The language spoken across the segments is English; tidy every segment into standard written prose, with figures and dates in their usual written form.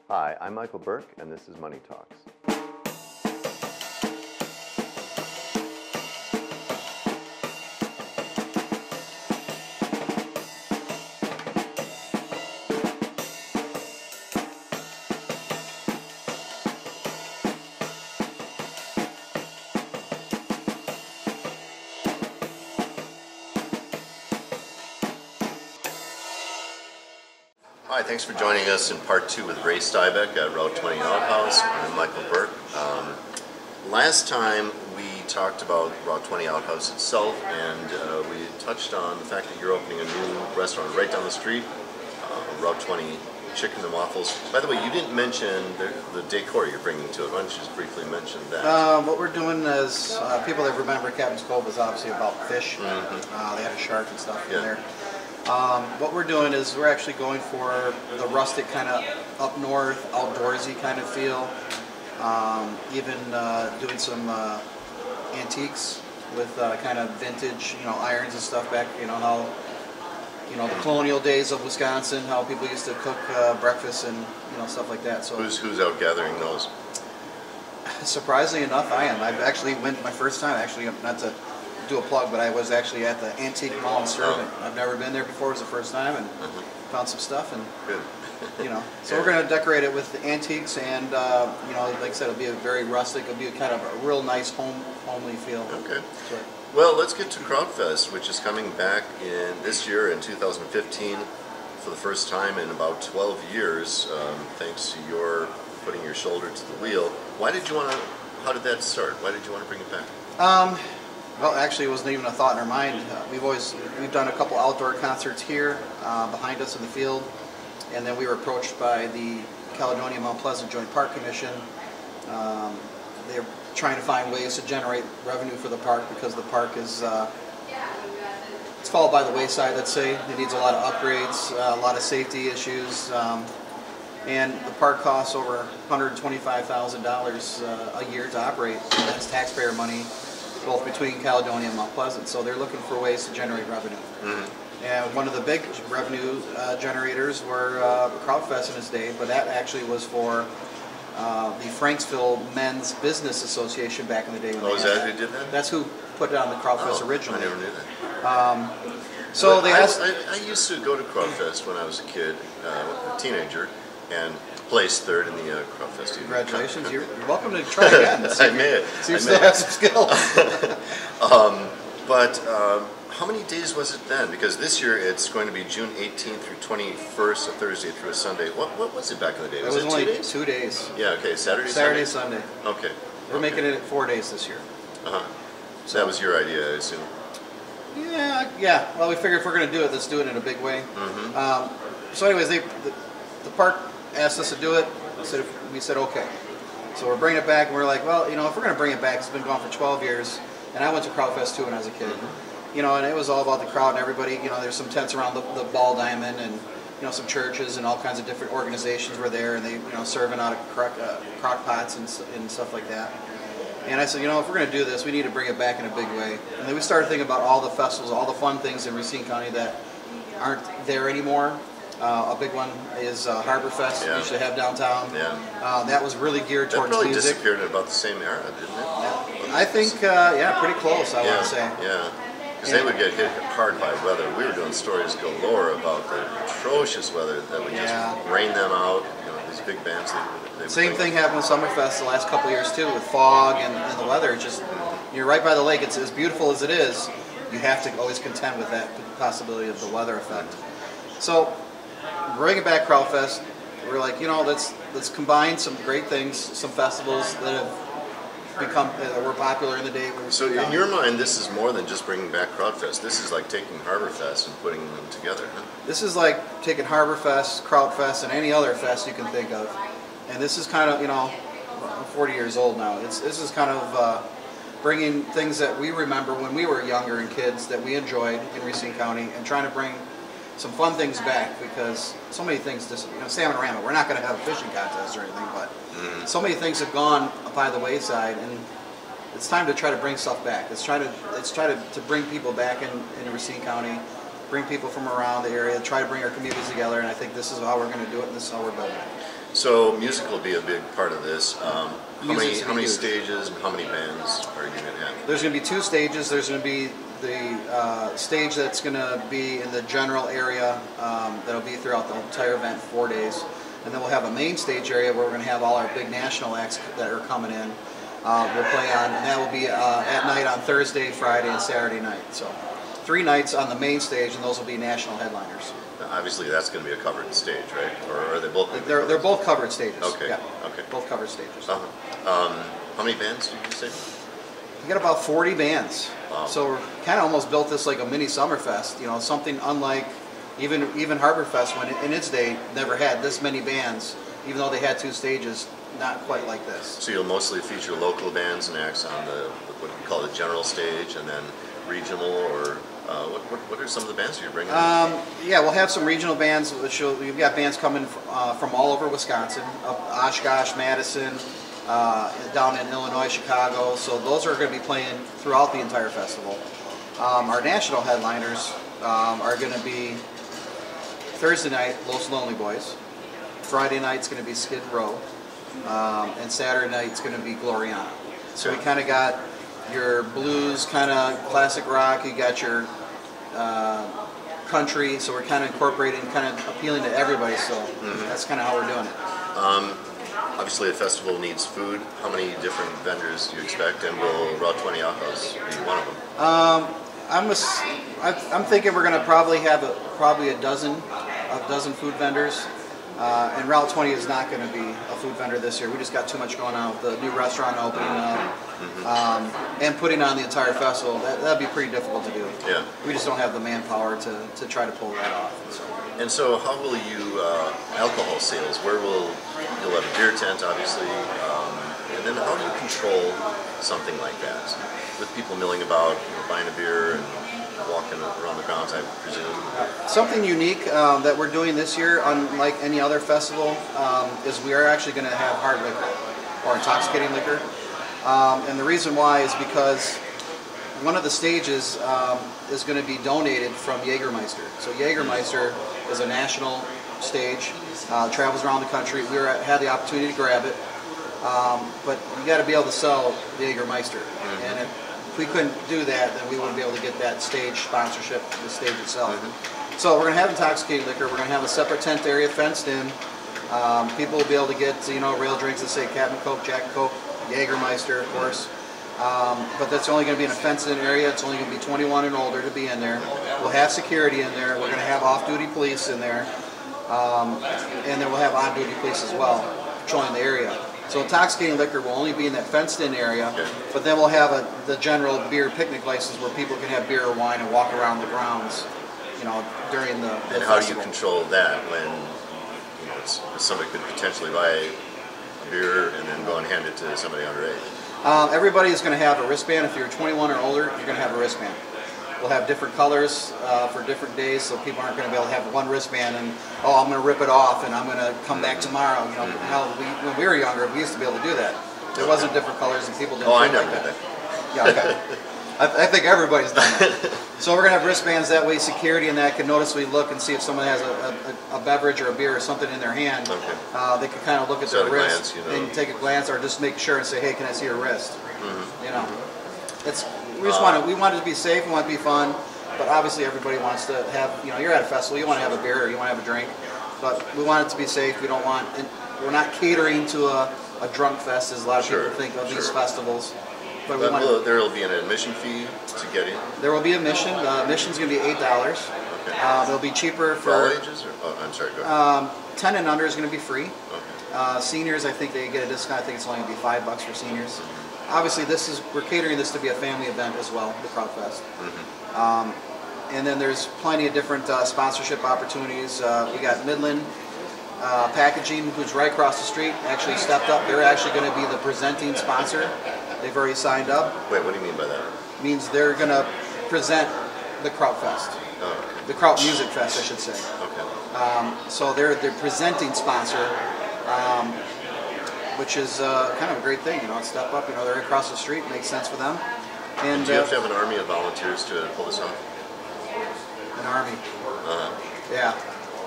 Hi, I'm Michael Burke, and this is Money Talks. Hi, thanks for joining us in part 2 with Ray Stibeck at Route 20 Outhouse. I'm Michael Burke. Last time we talked about Route 20 Outhouse itself, and we touched on the fact that you're opening a new restaurant right down the street, Route 20 Chicken and Waffles. By the way, you didn't mention the decor you're bringing to it. Why don't you just briefly mention that? What we're doing is, people that remember Captain's Cove is obviously about fish. They had a shark and stuff in there. What we're doing is we're actually going for the rustic kind of up north, outdoorsy kind of feel. Even doing some antiques with kind of vintage, irons and stuff back. How the colonial days of Wisconsin, how people used to cook breakfast and stuff like that. So who's out gathering those? Surprisingly enough, I am. I've actually went my first time. Actually, not to do a plug, but I was actually at the Antique Mall in Sterling. I've never been there before. It was the first time, and found some stuff. And good. So we're going to decorate it with the antiques, and like I said, it'll be a very rustic. It'll be kind of a real nice homely feel. Okay. So, well, let's get to Kraut Fest, which is coming back in this year in 2015 for the first time in about 12 years, thanks to your putting your shoulder to the wheel. Why did you want to? How did that start? Why did you want to bring it back? Well, actually, it wasn't even a thought in our mind. We've done a couple outdoor concerts here behind us in the field, and then we were approached by the Caledonia Mount Pleasant Joint Park Commission. They're trying to find ways to generate revenue for the park because the park is it's fallen by the wayside. Let's say it needs a lot of upgrades, a lot of safety issues, and the park costs over $125,000 a year to operate. That's taxpayer money, both between Caledonia and Mount Pleasant. So they're looking for ways to generate revenue. And one of the big revenue generators were Kraut Fest in its day, but that actually was for the Franksville Men's Business Association back in the day. When is that who did that? That's who put it on the Kraut Fest originally. I never knew that. So they asked. I used to go to Kraut Fest when I was a kid, a teenager, and placed third in the Kraut Fest. Congratulations! You're welcome to try again. I made it. So you still have some skill. But how many days was it then? Because this year it's going to be June 18th through 21st, a Thursday through a Sunday. What was it back in the day? It was only 2 days? 2 days. Yeah. Okay. Saturday, Sunday. Okay. We're making it 4 days this year. So that was your idea, I assume. Yeah. Well, we figured if we're going to do it, let's do it in a big way. So, anyways, the park asked us to do it. We said okay. So we're bringing it back, and we're like, well, if we're going to bring it back, it's been gone for 12 years, and I went to Kraut Fest too when I was a kid. And it was all about the crowd and everybody. There's some tents around the ball diamond, and some churches and all kinds of different organizations were there, and they serving out of crock pots and stuff like that. And I said, if we're going to do this, we need to bring it back in a big way. And then we started thinking about all the festivals, all the fun things in Racine County that aren't there anymore. A big one is Harbor Fest. We used to have downtown. That was really geared towards music. That probably music. disappeared at about the same era, didn't it? I think, pretty close, I want to say. Yeah. Because they would get hit hard by weather. We were doing stories galore about the atrocious weather that would just rain them out. These big bands. Same thing happened with Summerfest the last couple of years too, with fog and the weather. You're right by the lake. It's as beautiful as it is. You have to always contend with that possibility of the weather effect. So, bringing back Kraut Fest, we're like, let's combine some great things, some festivals that have were popular in the day. So in your mind, this is more than just bringing back Kraut Fest. This is like taking Harbor Fest and putting them together, huh? This is like taking Harbor Fest, Kraut Fest, and any other fest you can think of. And this is kind of, I'm 40 years old now. This is kind of bringing things that we remember when we were younger and kids that we enjoyed in Racine County, and trying to bring some fun things back, because so many things just, Salmon-a-Rama, we're not going to have a fishing contest or anything, but so many things have gone by the wayside, and it's time to try to bring stuff back. Let's try to bring people back in Racine County, bring people from around the area, try to bring our communities together, and I think this is how we're going to do it, and this is how we're building it. So music will be a big part of this. How many huge. stages and how many bands are you going to have? There's going to be 2 stages. There's going to be the stage that's going to be in the general area that'll be throughout the entire event, 4 days. And then we'll have a main stage area where we're going to have all our big national acts that are coming in. We'll play on, and that will be at night on Thursday, Friday, and Saturday night. So 3 nights on the main stage, and those will be national headliners. Now, obviously, that's going to be a covered stage, right? Or are they both? They're both covered stages. Okay. Yeah. Okay. Both covered stages. How many bands did you say? We got about 40 bands. Wow. So we're kind of almost built this like a mini Summerfest. You know, something unlike even Harbor Fest, when in its day never had this many bands, even though they had 2 stages. Not quite like this. So you'll mostly feature local bands and acts on what we call the general stage, and then regional, or what are some of the bands you're bringing? Yeah, we'll have some regional bands. We've got bands coming from all over Wisconsin, up Oshkosh, Madison, down in Illinois, Chicago. So those are going to be playing throughout the entire festival. Our national headliners are going to be Thursday night, Los Lonely Boys. Friday night's going to be Skid Row. And Saturday night's going to be Gloriana. So we kind of got your blues, kind of classic rock. You got your country. So we're kind of incorporating, kind of appealing to everybody. So that's kind of how we're doing it. Obviously, a festival needs food. How many different vendors do you expect? And will Route 20 Outhouse be one of them? I'm thinking we're going to probably have a dozen food vendors. And Route 20 is not going to be a food vendor this year. We just got too much going on with the new restaurant opening up and putting on the entire festival. That'd be pretty difficult to do. Yeah. We just don't have the manpower to try to pull that off. And so how will you, alcohol sales, you'll have a beer tent, obviously, and then how do you control something like that? With people milling about, buying a beer and walking around the grounds, I presume. Something unique that we're doing this year, unlike any other festival, is we are actually going to have hard liquor, or intoxicating liquor. And the reason why is because one of the stages is going to be donated from Jägermeister. So Jägermeister is a national stage, travels around the country. We had the opportunity to grab it, but you got to be able to sell Jägermeister. And if we couldn't do that, then we wouldn't be able to get that stage sponsorship, the stage itself. So we're going to have intoxicating liquor. We're going to have a separate tent area fenced in. People will be able to get, real drinks that say Captain Coke, Jack Coke, Jägermeister, of course. But that's only going to be in a fenced-in area. It's only going to be 21 and older to be in there. We'll have security in there. We're going to have off-duty police in there. And then we'll have on-duty police as well, patrolling the area. So intoxicating liquor will only be in that fenced-in area, but then we'll have the general beer picnic license where people can have beer or wine and walk around the grounds, during the And how do you control that when, somebody could potentially buy a beer and then go and hand it to somebody underage? Everybody is going to have a wristband. If you're 21 or older, you're going to have a wristband. We'll have different colors for different days, so people aren't going to be able to have one wristband and, I'm going to rip it off and I'm going to come back tomorrow. When we were younger, we used to be able to do that. There wasn't different colors and people didn't I do never like did that. Yeah, okay. I think everybody's done that. So we're going to have wristbands, that way security and that can noticeably look and see if someone has a beverage or a beer or something in their hand. They can kind of look at their wrist and take a glance, or just make sure and say, hey, can I see your wrist? We want it to be safe, we want it to be fun, but obviously everybody wants to have, you're at a festival, you want to have a beer or you want to have a drink, but we want it to be safe. We're not catering to a drunk fest, as a lot of people think of these festivals. But there will be an admission fee to get in? There will be admission. Admission's going to be $8. It'll be cheaper for all ages? I'm sorry, go ahead. 10 and under is going to be free. Seniors, I think they get a discount. I think it's only going to be $5 for seniors. Obviously, we're catering this to be a family event as well, the Kraut Fest. And then there's plenty of different sponsorship opportunities. We got Midland Packaging, who's right across the street, actually stepped up. They're actually going to be the presenting sponsor. They've already signed up. Wait, what do you mean by that? Means they're going to present the Kraut Fest. The Kraut Music Fest, I should say. So they're the presenting sponsor, which is kind of a great thing. Step up. They're across the street. Makes sense for them. And do you have to have an army of volunteers to pull this off? An army. Yeah.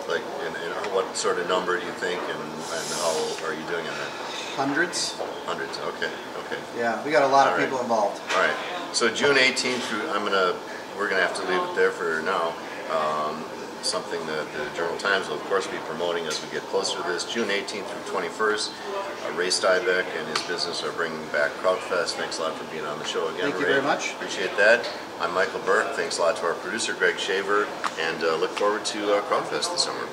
Like, and what sort of number do you think, and how are you doing on that? Hundreds. Hundreds. Okay. Okay. Yeah, we got a lot of All right. people involved. All right. So June 18th through, we're gonna have to leave it there for now. Something that the Journal Times will of course be promoting as we get closer to this. June 18th through 21st. Ray Stibeck and his business are bringing back Kraut Fest. Thanks a lot for being on the show again, Thank you Ray. very much. Appreciate that. I'm Michael Burke. Thanks a lot to our producer, Greg Shaver, and look forward to Kraut Fest this summer.